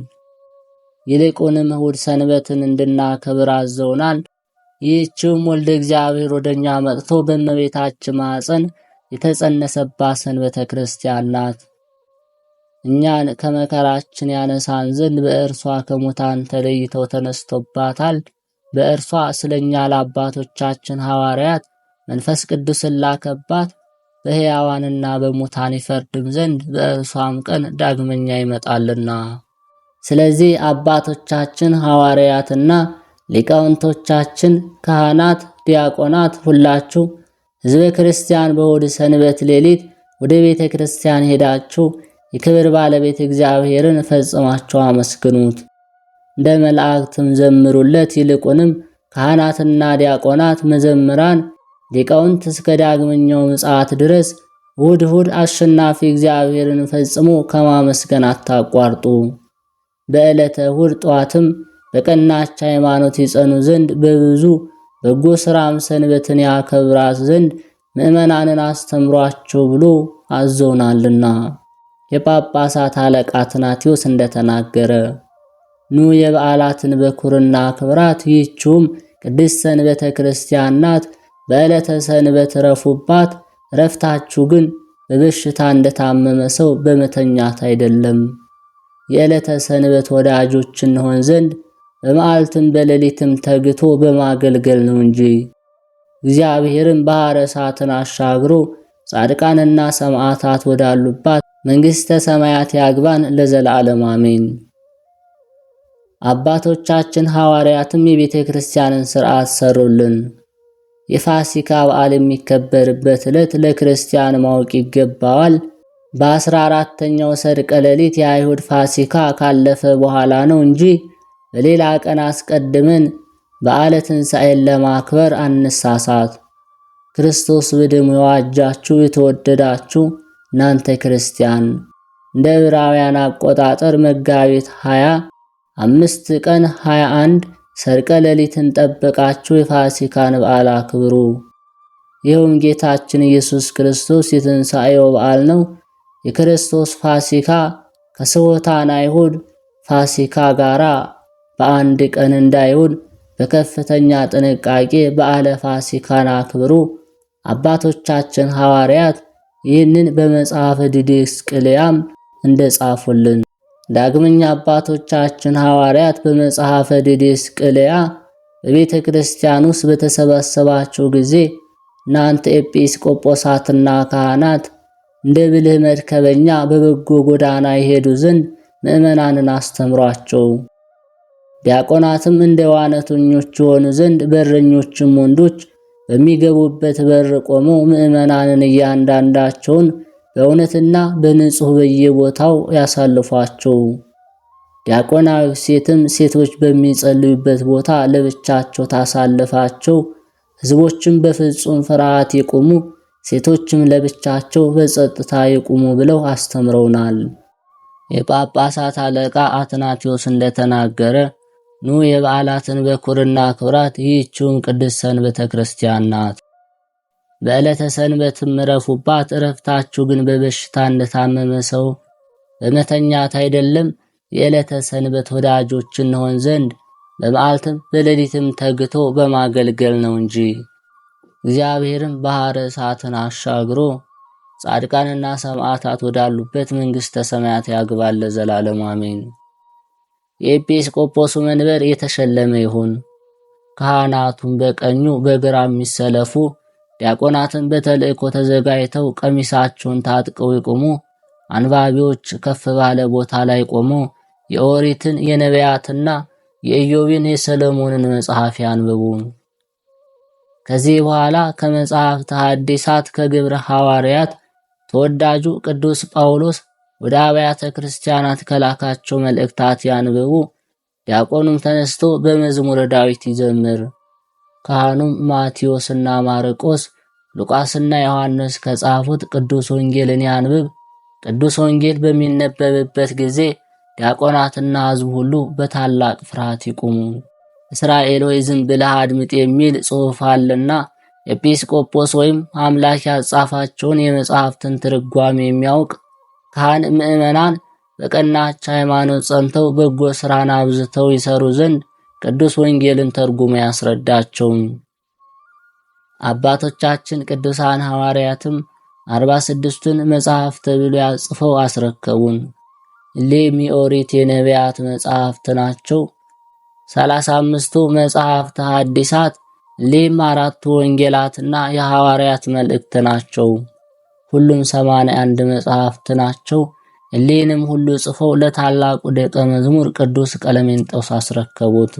ይልቁንም እሁድ ሰንበትን እንድናከብር አዘውናል። ይህችም ወልደ እግዚአብሔር ወደኛ መጥቶ በእመቤታችን ማኅፀን የተጸነሰባት ሰንበተ ክርስቲያን ናት። እኛን ከመከራችን ያነሳን ዘንድ በእርሷ ከሙታን ተለይተው ተነስቶባታል። በእርሷ ስለኛ ለአባቶቻችን ሐዋርያት መንፈስ ቅዱስን ላከባት። በሕያዋንና በሙታን ይፈርድም ዘንድ በእርሷም ቀን ዳግመኛ ይመጣልና። ስለዚህ አባቶቻችን ሐዋርያትና ሊቃውንቶቻችን ካህናት፣ ዲያቆናት ሁላችሁ ሕዝበ ክርስቲያን በእሁድ ሰንበት ሌሊት ወደ ቤተ ክርስቲያን ሄዳችሁ የክብር ባለቤት እግዚአብሔርን ፈጽማችሁ አመስግኑት፣ እንደ መላእክትም ዘምሩለት። ይልቁንም ካህናትና ዲያቆናት፣ መዘምራን፣ ሊቃውንት እስከ ዳግመኛው ምጽአት ድረስ እሁድ እሁድ አሸናፊ እግዚአብሔርን ፈጽሞ ከማመስገን አታቋርጡ። በዕለተ እሁድ ጠዋትም በቀናች ሃይማኖት ይጸኑ ዘንድ በብዙ በጎ ሥራም ሰንበትን ያከብራት ዘንድ ምእመናንን አስተምሯቸው ብሎ አዘውናልና። የጳጳሳት አለቃ ትናቴዎስ እንደተናገረ ኑ የበዓላትን በኩርና ክብራት፣ ይህችውም ቅድስት ሰንበተ ክርስቲያን ናት። በዕለተ ሰንበት ረፉባት። ረፍታችሁ ግን በበሽታ እንደታመመ ሰው በመተኛት አይደለም። የዕለተ ሰንበት ወዳጆች እንሆን ዘንድ በመዓልትም በሌሊትም ተግቶ በማገልገል ነው እንጂ። እግዚአብሔርም ባሕረ እሳትን አሻግሮ ጻድቃንና ሰማዕታት ወዳሉባት መንግሥተ ሰማያት ያግባን ለዘላለም አሜን። አባቶቻችን ሐዋርያትም የቤተ ክርስቲያንን ሥርዓት ሰሩልን። የፋሲካ በዓል የሚከበርበት ዕለት ለክርስቲያን ማወቅ ይገባዋል። በ14ኛው ሰርቀ ሌሊት የአይሁድ ፋሲካ ካለፈ በኋላ ነው እንጂ በሌላ ቀን አስቀድመን በዓለ ትንሣኤን ለማክበር አንሳሳት። ክርስቶስ በደሙ የዋጃችሁ የተወደዳችሁ እናንተ ክርስቲያን እንደ ዕብራውያን አቆጣጠር መጋቢት 25 ቀን 21 ሰርቀ ሌሊትን ጠብቃችሁ የፋሲካን በዓል አክብሩ። ይኸውም ጌታችን ኢየሱስ ክርስቶስ የትንሣኤው በዓል ነው። የክርስቶስ ፋሲካ ከስሑታን አይሁድ ፋሲካ ጋራ በአንድ ቀን እንዳይውል በከፍተኛ ጥንቃቄ በዓለ ፋሲካን አክብሩ። አባቶቻችን ሐዋርያት ይህንን በመጽሐፈ ዲድስቅልያም እንደጻፉልን። ዳግመኛ አባቶቻችን ሐዋርያት በመጽሐፈ ዲድስቅልያ በቤተ ክርስቲያን ውስጥ በተሰበሰባቸው ጊዜ እናንተ ኤጲስቆጶሳትና ካህናት እንደ ብልህ መርከበኛ በበጎ ጎዳና ይሄዱ ዘንድ ምዕመናንን አስተምሯቸው። ዲያቆናትም እንደ ዋነተኞች የሆኑ ዘንድ በረኞችም ወንዶች በሚገቡበት በር ቆመው ምዕመናንን እያንዳንዳቸውን በእውነትና በንጹሕ በየቦታው ያሳልፏቸው። ዲያቆናዊ ሴትም ሴቶች በሚጸልዩበት ቦታ ለብቻቸው ታሳልፋቸው። ሕዝቦችም በፍጹም ፍርሃት ይቁሙ፣ ሴቶችም ለብቻቸው በጸጥታ ይቁሙ ብለው አስተምረውናል። የጳጳሳት አለቃ አትናቴዎስ እንደተናገረ ኑ የበዓላትን በኩርና ክብራት፣ ይህችውም ቅድስት ሰንበተ ክርስቲያን ናት። በዕለተ ሰንበትም እረፉባት። እረፍታችሁ ግን በበሽታ እንደታመመ ሰው በመተኛት አይደለም፣ የዕለተ ሰንበት ወዳጆች እንሆን ዘንድ በመዓልትም በሌሊትም ተግቶ በማገልገል ነው እንጂ። እግዚአብሔርም ባሕረ እሳትን አሻግሮ ጻድቃንና ሰማዕታት ወዳሉበት መንግሥተ ሰማያት ያግባል ለዘላለሙ አሜን። የኤጲስቆጶሱ መንበር የተሸለመ ይሁን። ካህናቱም በቀኙ በግራ የሚሰለፉ፣ ዲያቆናትን በተልእኮ ተዘጋጅተው ቀሚሳቸውን ታጥቀው ይቆሙ። አንባቢዎች ከፍ ባለ ቦታ ላይ ቆመው የኦሪትን የነቢያትና የኢዮብን የሰሎሞንን መጽሐፍ ያንብቡ። ከዚህ በኋላ ከመጽሐፍተ ሐዲሳት ከግብረ ሐዋርያት ተወዳጁ ቅዱስ ጳውሎስ ወደ አብያተ ክርስቲያናት ከላካቸው መልእክታት ያንብቡ። ዲያቆኑም ተነስቶ በመዝሙረ ዳዊት ይዘምር። ካህኑም ማቴዎስና ማርቆስ፣ ሉቃስና ዮሐንስ ከጻፉት ቅዱስ ወንጌልን ያንብብ። ቅዱስ ወንጌል በሚነበብበት ጊዜ ዲያቆናትና ሕዝቡ ሁሉ በታላቅ ፍርሃት ይቁሙ። እስራኤል ሆይ ዝም ብለህ አድምጥ የሚል ጽሑፍ አለና ኤጲስቆጶስ ወይም አምላክ ያጻፋቸውን የመጽሐፍትን ትርጓሜ የሚያውቅ ካህን ምዕመናን በቀናች ሃይማኖት ጸንተው በጎ ሥራን አብዝተው ይሰሩ ዘንድ ቅዱስ ወንጌልን ተርጉሞ ያስረዳቸው። አባቶቻችን ቅዱሳን ሐዋርያትም 46ቱን መጽሐፍተ ብሉይ ጽፈው አስረከቡን። እሊህም የኦሪት የነቢያት መጽሐፍት ናቸው። 35ቱ መጽሐፍተ ሐዲሳት፣ እሊህም 4ቱ ወንጌላትና የሐዋርያት መልእክት ናቸው። ሁሉም 81 መጽሐፍት ናቸው። እሊህንም ሁሉ ጽፈው ለታላቁ ደቀ መዝሙር ቅዱስ ቀለሜንጦስ አስረከቡት።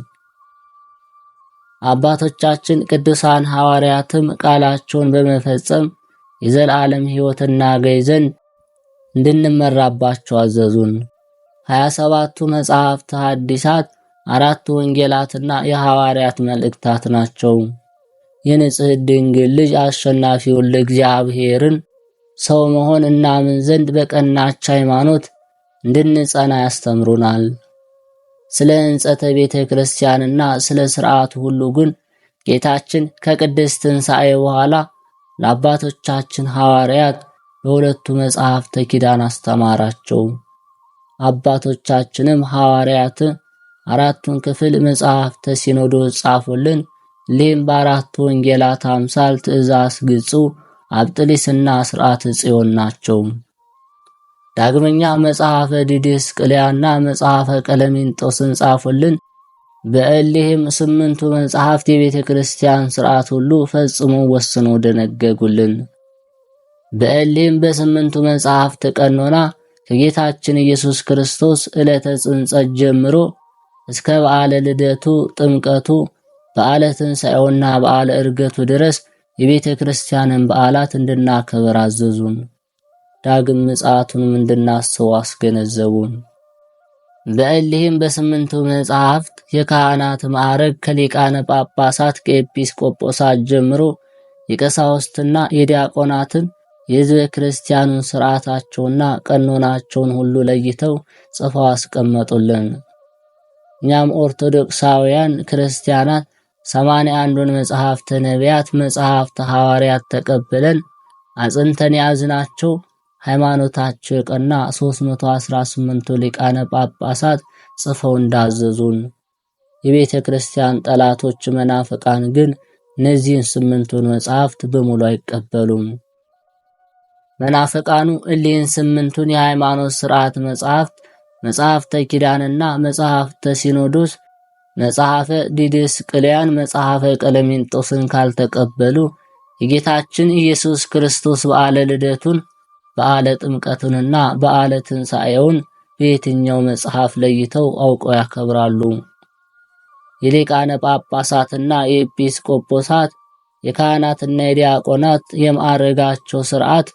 አባቶቻችን ቅዱሳን ሐዋርያትም ቃላቸውን በመፈጸም የዘላለም ሕይወት እናገኝ ዘንድ እንድንመራባቸው አዘዙን። 27ቱ መጽሐፍተ ሐዲሳት፣ 4ቱ ወንጌላትና የሐዋርያት መልእክታት ናቸው። የንጽሕት ድንግል ልጅ አሸናፊውን ለእግዚአብሔርን ሰው መሆን እናምን ዘንድ በቀናች ሃይማኖት እንድንጸና ያስተምሩናል። ስለ ሕንጸተ ቤተ ክርስቲያንና ስለ ሥርዓቱ ሁሉ ግን ጌታችን ከቅድስት ትንሣኤ በኋላ ለአባቶቻችን ሐዋርያት በሁለቱ መጽሐፍተ ኪዳን አስተማራቸው። አባቶቻችንም ሐዋርያት 4ቱን ክፍል መጽሐፍተ ሲኖዶስ ጻፉልን። እሊህም በ4ቱ ወንጌላት አምሳል ትእዛዝ ግጹ፣ አብጥሊስና ሥርዓተ ጽዮን ናቸው። ዳግመኛ መጽሐፈ ዲድስቅልያና መጽሐፈ ቀለሜንጦስን ጻፉልን። በእሊህም 8ቱ መጽሐፍት የቤተ ክርስቲያን ሥርዓት ሁሉ ፈጽሞ ወስነው ደነገጉልን። በእሊህም በ8ቱ መጽሐፍት ቀኖና ከጌታችን ኢየሱስ ክርስቶስ ዕለተ ጽንጸት ጀምሮ እስከ በዓለ ልደቱ፣ ጥምቀቱ፣ በዓለ ትንሣኤውና በዓለ ዕርገቱ ድረስ የቤተ ክርስቲያንን በዓላት እንድናከብር አዘዙን። ዳግም ምጽአቱንም እንድናስበው አስገነዘቡን። በእሊህም በ8ቱ መጽሐፍት የካህናት ማዕረግ ከሊቃነ ጳጳሳት ከኤጲስቆጶሳት ጀምሮ የቀሳውስትና የዲያቆናትን የሕዝበ ክርስቲያኑን ሥርዓታቸውና ቀኖናቸውን ሁሉ ለይተው ጽፈው አስቀመጡልን። እኛም ኦርቶዶክሳውያን ክርስቲያናት 81ን መጽሐፍተ ነቢያት፣ መጽሐፍተ ሐዋርያት ተቀብለን አጽንተን ያዝናቸው ሃይማኖታቸው የቀና 318ቱ ሊቃነ ጳጳሳት ጽፈው እንዳዘዙን፣ የቤተ ክርስቲያን ጠላቶች መናፍቃን ግን እነዚህን 8ቱን መጽሐፍት በሙሉ አይቀበሉም። መናፍቃኑ እሊህን 8ቱን የሃይማኖት ሥርዓት መጽሐፍት መጽሐፍተ ኪዳንና መጽሐፍተ ሲኖዶስ፣ መጽሐፈ ዲድስቅልያን፣ መጽሐፈ ቀለሜንጦስን ካልተቀበሉ የጌታችን ኢየሱስ ክርስቶስ በዓለ ልደቱን፣ በዓለ ጥምቀቱንና በዓለ ትንሣኤውን በየትኛው መጽሐፍ ለይተው አውቀው ያከብራሉ? የሊቃነ ጳጳሳትና የኤጲስቆጶሳት የካህናትና የዲያቆናት የማዕረጋቸው ሥርዓት፣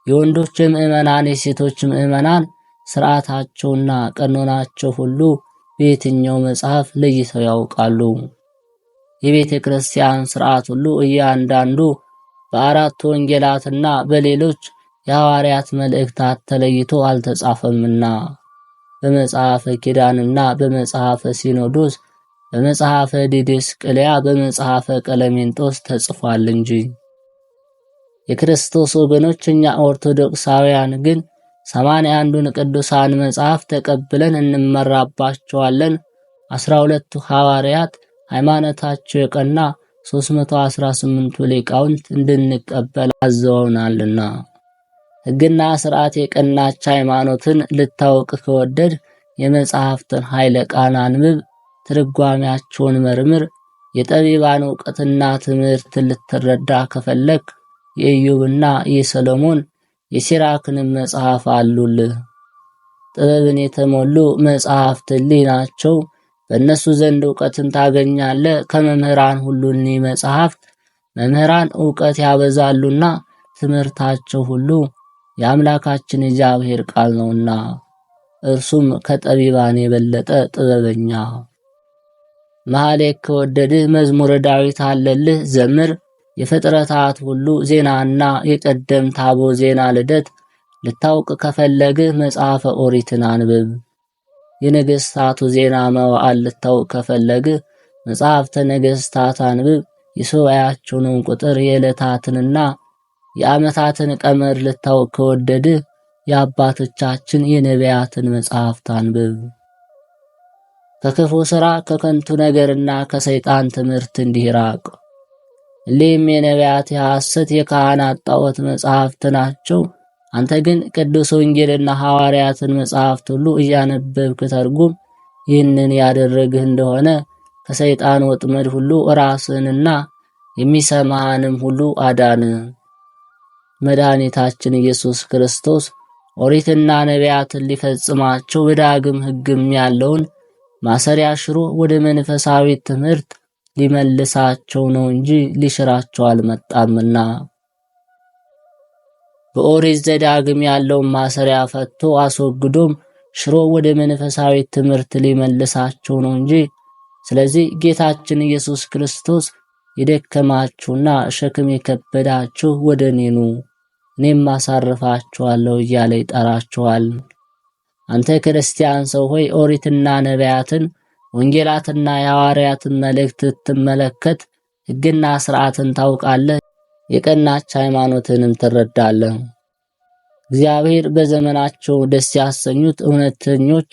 የወንዶች ምዕመናን የሴቶች ምዕመናን ሥርዓታቸውና ቀኖናቸው ሁሉ በየትኛው መጽሐፍ ለይተው ያውቃሉ? የቤተ ክርስቲያን ሥርዓት ሁሉ እያንዳንዱ በአራቱ ወንጌላትና በሌሎች የሐዋርያት መልእክታት ተለይቶ አልተጻፈምና በመጽሐፈ ኪዳንና በመጽሐፈ ሲኖዶስ፣ በመጽሐፈ ዲድስቅልያ፣ በመጽሐፈ ቀለሜንጦስ ተጽፏል እንጂ። የክርስቶስ ወገኖች እኛ ኦርቶዶክሳውያን ግን 81ን ቅዱሳን መጽሐፍ ተቀብለን እንመራባቸዋለን። 12ቱ ሐዋርያት ሃይማኖታቸው የቀና 318ቱ ሊቃውንት እንድንቀበል አዘውናልና። ሕግና ሥርዓት የቀናች ሃይማኖትን ልታውቅ ከወደድ የመጽሐፍትን ኃይለ ቃል አንብብ፣ ትርጓሜያቸውን መርምር። የጠቢባን ዕውቀትና ትምህርት ልትረዳ ከፈለክ የኢዮብና የሰሎሞን የሲራክንም መጽሐፍ አሉልህ። ጥበብን የተሞሉ መጽሐፍት እሊህ ናቸው። በእነሱ ዘንድ ዕውቀትን ታገኛለህ። ከመምህራን ሁሉ እኒህ መጽሐፍት መምህራን ዕውቀት ያበዛሉና ትምህርታቸው ሁሉ የአምላካችን እግዚአብሔር ቃል ነውና እርሱም ከጠቢባን የበለጠ ጥበበኛ። መሐሌክ ከወደድህ መዝሙረ ዳዊት አለልህ ዘምር። የፍጥረታት ሁሉ ዜናና የቀደምት አበው ዜና ልደት ልታውቅ ከፈለግህ መጽሐፈ ኦሪትን አንብብ። የነገሥታቱ ዜና መዋዕል ልታውቅ ከፈለግህ መጽሐፍተ ነገሥታት አንብብ። የሱባዔያቸውንም ቁጥር የዕለታትንና የዓመታትን ቀመር ልታውቅ ከወደድህ የአባቶቻችን የነቢያትን መጽሐፍት አንብብ። ከክፉ ሥራ ከከንቱ ነገርና ከሰይጣን ትምህርት እንዲህ ራቅ። እሊህም የነቢያት የሐሰት የካህናት ጣዖት መጽሐፍት ናቸው። አንተ ግን ቅዱስ ወንጌልና ሐዋርያትን መጽሐፍት ሁሉ እያነበብክ ተርጉም። ይህንን ያደረግህ እንደሆነ ከሰይጣን ወጥመድ ሁሉ ራስህንና የሚሰማህንም ሁሉ አዳን። መድኃኒታችን ኢየሱስ ክርስቶስ ኦሪትና ነቢያትን ሊፈጽማቸው በዳግም ሕግም ያለውን ማሰሪያ ሽሮ ወደ መንፈሳዊ ትምህርት ሊመልሳቸው ነው እንጂ ሊሽራቸው አልመጣምና። በኦሪት ዘዳግም ያለውን ማሰሪያ ፈቶ አስወግዶም ሽሮ ወደ መንፈሳዊ ትምህርት ሊመልሳቸው ነው እንጂ። ስለዚህ ጌታችን ኢየሱስ ክርስቶስ የደከማችሁና ሸክም የከበዳችሁ ወደ እኔ ኑ እኔም አሳርፋችኋለሁ እያለ ይጠራችኋል። አንተ ክርስቲያን ሰው ሆይ ኦሪትና ነቢያትን ወንጌላትና የሐዋርያትን መልእክት ትመለከት፣ ሕግና ሥርዓትን ታውቃለህ፣ የቀናች ሃይማኖትንም ትረዳለህ። እግዚአብሔር በዘመናቸው ደስ ያሰኙት እውነተኞች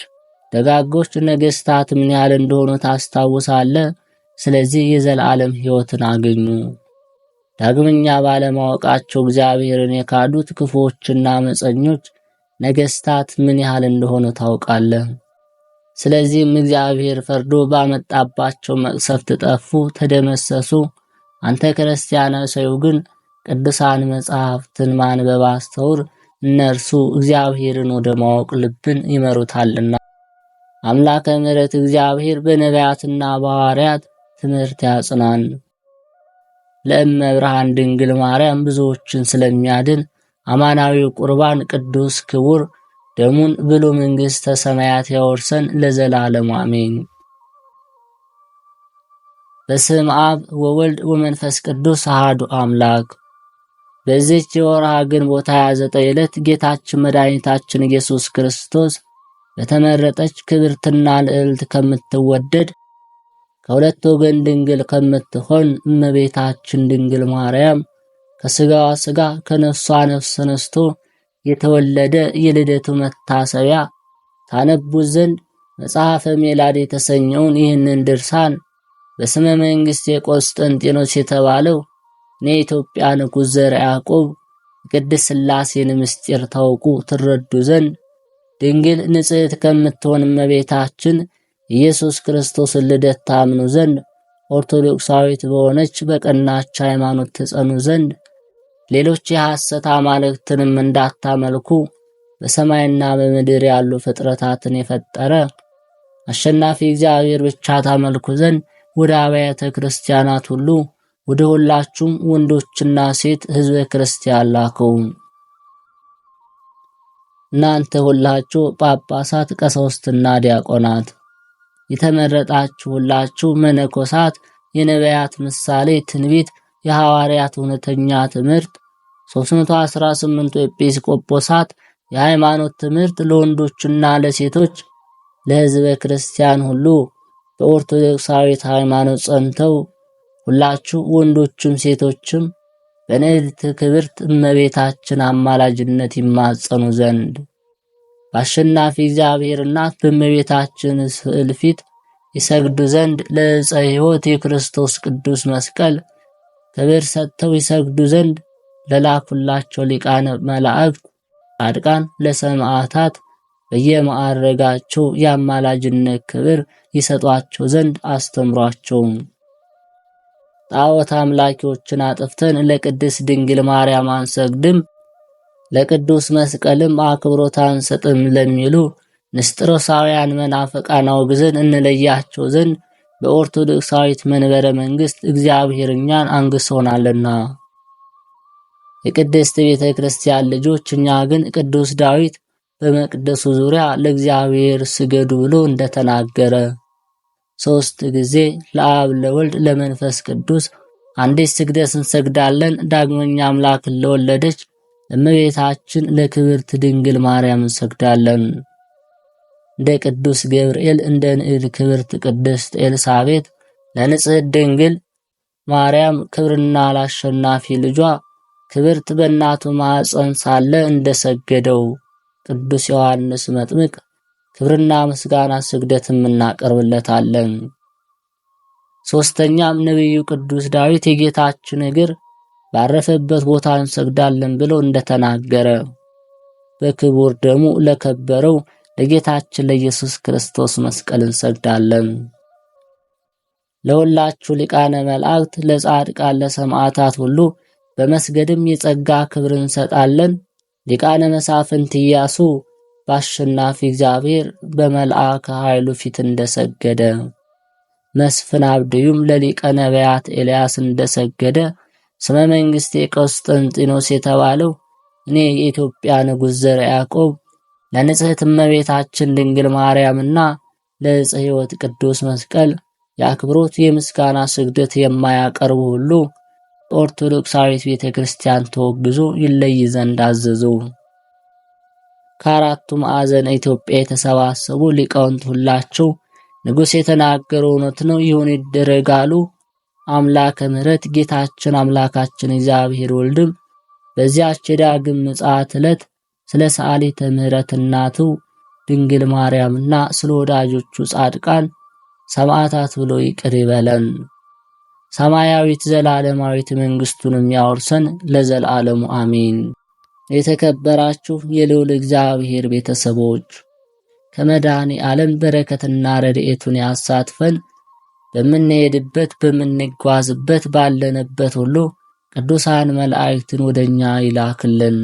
ደጋጎች ነገሥታት ምን ያህል እንደሆኑ ታስታውሳለህ። ስለዚህ የዘላለም ሕይወትን አገኙ። ዳግመኛ ባለማወቃቸው እግዚአብሔርን የካዱት ክፉዎችና አመፀኞች ነገሥታት ምን ያህል እንደሆኑ ታውቃለህ። ስለዚህም እግዚአብሔር ፈርዶ ባመጣባቸው መቅሰፍት ጠፉ፣ ተደመሰሱ። አንተ ክርስቲያናዊ ሰው ግን ቅዱሳን መጻሕፍትን ማንበብ አስተውል፣ እነርሱ እግዚአብሔርን ወደ ማወቅ ልብን ይመሩታልና። አምላከ ምሕረት እግዚአብሔር በነቢያትና በሐዋርያት ትምህርት ያጽናን። ለእመ ብርሃን ድንግል ማርያም ብዙዎችን ስለሚያድን አማናዊው ቁርባን ቅዱስ ክቡር ደሙን ብሎ መንግሥተ ሰማያት ያወርሰን ለዘላለሙ አሜን። በስመ አብ ወወልድ ወመንፈስ ቅዱስ አሐዱ አምላክ። በዚህች የወርሃ ግንቦት 29 ዕለት ጌታችን መድኃኒታችን ኢየሱስ ክርስቶስ በተመረጠች ክብርትና ልዕልት ከምትወደድ ከሁለት ወገን ድንግል ከምትሆን እመቤታችን ድንግል ማርያም ከሥጋዋ ሥጋ ከነፍሷ ነፍስ ነስቶ የተወለደ የልደቱ መታሰቢያ ታነቡት ዘንድ መጽሐፈ ሜላድ የተሰኘውን ይህንን ድርሳን በስመ መንግሥት የቆስጠንጢኖስ የተባለው የኢትዮጵያ ንጉሥ ዘርዓ ያዕቆብ የቅድስት ሥላሴን ምስጢር ታውቁ ትረዱ ዘንድ ድንግል ንጽሕት ከምትሆን እመቤታችን ኢየሱስ ክርስቶስን ልደት ታምኑ ዘንድ ኦርቶዶክሳዊት በሆነች በቀናች ሃይማኖት ትጸኑ ዘንድ ሌሎች የሐሰት አማልክትንም እንዳታመልኩ በሰማይና በምድር ያሉ ፍጥረታትን የፈጠረ አሸናፊ እግዚአብሔር ብቻ ታመልኩ ዘንድ ወደ አብያተ ክርስቲያናት ሁሉ ወደ ሁላችሁም ወንዶችና ሴት ሕዝበ ክርስቲያን ላከው። እናንተ ሁላችሁ ጳጳሳት፣ ቀሳውስትና ዲያቆናት፣ የተመረጣችሁ ሁላችሁ መነኮሳት፣ የነቢያት ምሳሌ ትንቢት፣ የሐዋርያት እውነተኛ ትምህርት፣ 318ቱ ኤጲስቆጶሳት፣ የሃይማኖት ትምህርት ለወንዶችና ለሴቶች ለሕዝበ ክርስቲያን ሁሉ በኦርቶዶክሳዊት ሃይማኖት ጸንተው ሁላችሁ ወንዶችም ሴቶችም በንዕልት ክብርት እመቤታችን አማላጅነት ይማጸኑ ዘንድ በአሸናፊ እግዚአብሔር እናት በእመቤታችን ስዕል ፊት ይሰግዱ ዘንድ ለዕፀ ሕይወት የክርስቶስ ቅዱስ መስቀል ክብር ሰጥተው ይሰግዱ ዘንድ ለላኩላቸው ሊቃነ መላእክት ጻድቃን ለሰማዕታት በየማዕረጋቸው የአማላጅነት ክብር ይሰጧቸው ዘንድ አስተምሯቸው። ጣዖት አምላኪዎችን አጥፍተን ለቅድስት ድንግል ማርያም አንሰግድም፣ ለቅዱስ መስቀልም አክብሮት አንሰጥም ለሚሉ ንስጥሮሳውያን መናፍቃን አውግዘን እንለያቸው ዘንድ በኦርቶዶክሳዊት መንበረ መንግሥት እግዚአብሔር እኛን አንግሶናልና። የቅድስት ቤተ ክርስቲያን ልጆች እኛ ግን ቅዱስ ዳዊት በመቅደሱ ዙሪያ ለእግዚአብሔር ስገዱ ብሎ እንደተናገረ 3 ጊዜ ለአብ ለወልድ ለመንፈስ ቅዱስ አንዲት ስግደት እንሰግዳለን። ዳግመኛ አምላክን ለወለደች ለእመቤታችን ለክብርት ድንግል ማርያም እንሰግዳለን። እንደ ቅዱስ ገብርኤል እንደ ንዕድ ክብርት ቅድስት ኤልሳቤጥ ለንጽሕት ድንግል ማርያም ክብርና ላሸናፊ ልጇ ክብርት በእናቱ ማኅፀን ሳለ እንደሰገደው ቅዱስ ዮሐንስ መጥምቅ ክብርና ምስጋና ስግደትም እናቀርብለታለን። ሶስተኛም ነቢዩ ቅዱስ ዳዊት የጌታችን እግር ባረፈበት ቦታ እንሰግዳለን ብሎ እንደተናገረ በክቡር ደሙ ለከበረው ለጌታችን ለኢየሱስ ክርስቶስ መስቀል እንሰግዳለን። ለሁላችሁ ሊቃነ መላእክት፣ ለጻድቃን፣ ለሰማዕታት ሁሉ በመስገድም የጸጋ ክብር እንሰጣለን። ሊቃነ መሳፍንት ኢያሱ በአሸናፊ እግዚአብሔር በመልአከ ኃይሉ ፊት እንደሰገደ፣ መስፍን አብድዩም ለሊቀ ነቢያት ኤልያስ እንደሰገደ ስመ መንግሥቴ ቆስጠንጢኖስ የተባለው እኔ የኢትዮጵያ ንጉሥ ዘርዓ ያዕቆብ ለንጽሕት እመቤታችን ድንግል ማርያምና ለዕፀ ሕይወት ቅዱስ መስቀል የአክብሮት የምስጋና ስግደት የማያቀርቡ ሁሉ በኦርቶዶክሳዊት ቤተ ክርስቲያን ተወግዞ ይለይ ዘንድ አዘዙ። ከአራቱ ማዕዘነ ኢትዮጵያ የተሰባሰቡ ሊቃውንት ሁላቸው ንጉሥ የተናገረው እውነት ነው፣ ይሁን ይደረጋሉ። አምላከ ምሕረት ጌታችን አምላካችን እግዚአብሔር ወልድም በዚያች የዳግም ምጽአት ዕለት ስለ ሰዓሊተ ምሕረት እናቱ ድንግል ማርያምና ስለ ወዳጆቹ ጻድቃን ሰማዕታት ብሎ ይቅር ይበለን። ሰማያዊት ዘላለማዊት መንግሥቱንም ያወርሰን ለዘላለሙ አሜን። የተከበራችሁ የልዑል እግዚአብሔር ቤተሰቦች ከመድኃኔ ዓለም በረከትና ረድኤቱን ያሳትፈን። በምንሄድበት በምንጓዝበት ባለንበት ሁሉ ቅዱሳን መላእክትን ወደኛ ይላክልን።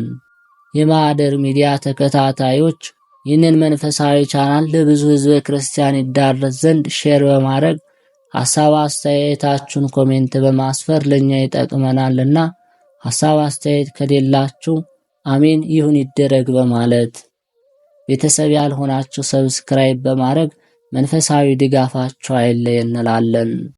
የማኅደር ሚዲያ ተከታታዮች ይህንን መንፈሳዊ ቻናል ለብዙ ሕዝበ ክርስቲያን ይዳረስ ዘንድ ሼር በማድረግ ሐሳብ አስተያየታችሁን ኮሜንት በማስፈር ለኛ ይጠቅመናልና ሐሳብ አስተያየት ከሌላችሁ አሜን ይሁን ይደረግ በማለት ቤተሰብ ያልሆናችሁ ሰብስክራይብ በማድረግ መንፈሳዊ ድጋፋችሁ አይለየን እንላለን።